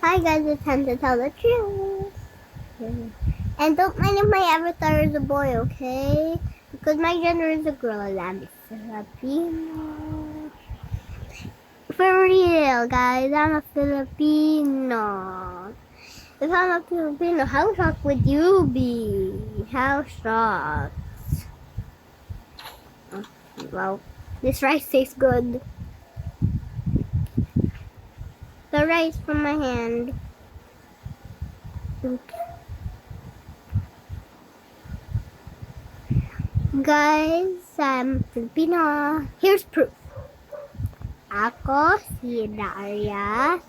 Hi guys, it's time to tell the truth. And don't mind if my avatar is a boy, okay? Because my gender is a girl and I'm Filipino. For real, guys, I'm a Filipino. If I'm a Filipino, how shocked would you be? How shocked? Oh, wow, this rice tastes good. The rice from my hand. Oops. Guys, I'm Filipino. Here's proof. Ako si Daria.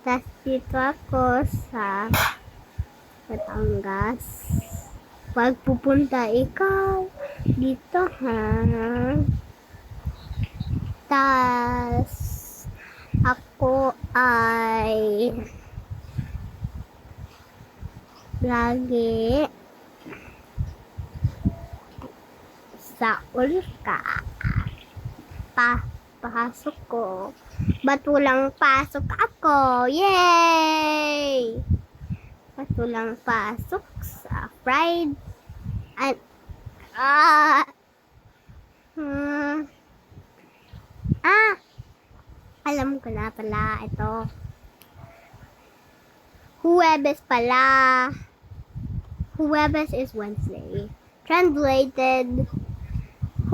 Tas dito ako sa Batangas. Pag pupunta ikaw dito, ha? Tas ako ay lagi sa ulka. Pasok ko. Ba't walang pasok ako? Yay! Ba't walang pasok sa Friday? Alam ko na pala ito. Huwebes pala. Huwebes is Wednesday. Translated,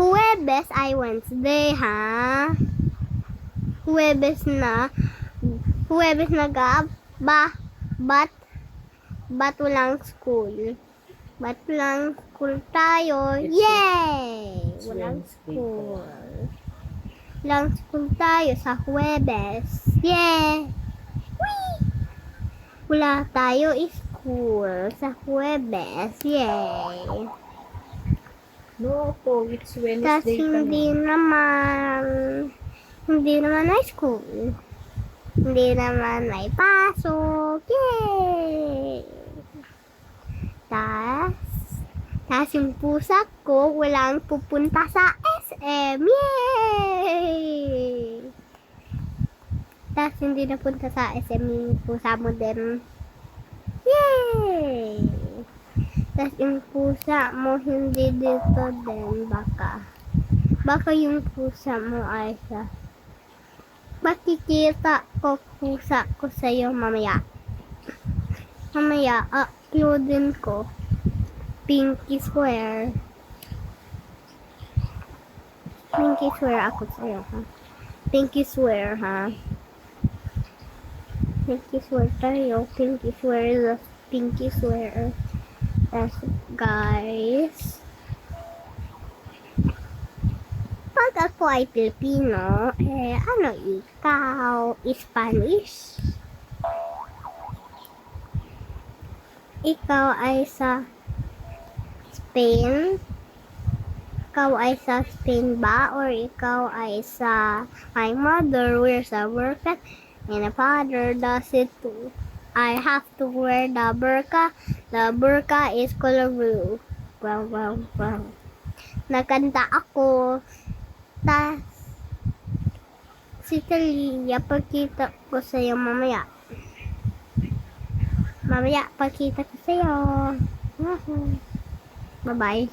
Huwebes ay Wednesday, ha? Huwebes na ba't walang school? Ba't walang school tayo? Yay! Walang school. Walang school tayo sa Huwebes. Yay! Whee! Wala tayo school sa Huwebes. Yay! No po, it's Wednesday. Tas hindi naman may school. Hindi naman may pasok. Yay! Tas yung pusa ko walang pupunta sa SM. Yay! Tas hindi napunta sa SM yung pusa mo din. Yay! Tas yung pusa mo hindi dito din, baka yung pusa mo ay sa makikita ko pusa ko sa'yo mamaya. Uploadin ko Pinky swear ako sa'yo, ha? Pinky swear, ha? Pinky swear tayo. Pinky swear. Yes, guys. Pag ako ay Pilipino, ano ikaw? Spanish? Ikaw ay sa Spain? Ikaw ay sa Spain ba? Or ikaw ay sa my mother wears a burqa and a father does it too. I have to wear the burqa. The burqa is color blue. Wow. Nakanta ako. Tas, si Talia, pagkita ko sa'yo mamaya. Pagkita ko sa'yo. Bye-bye.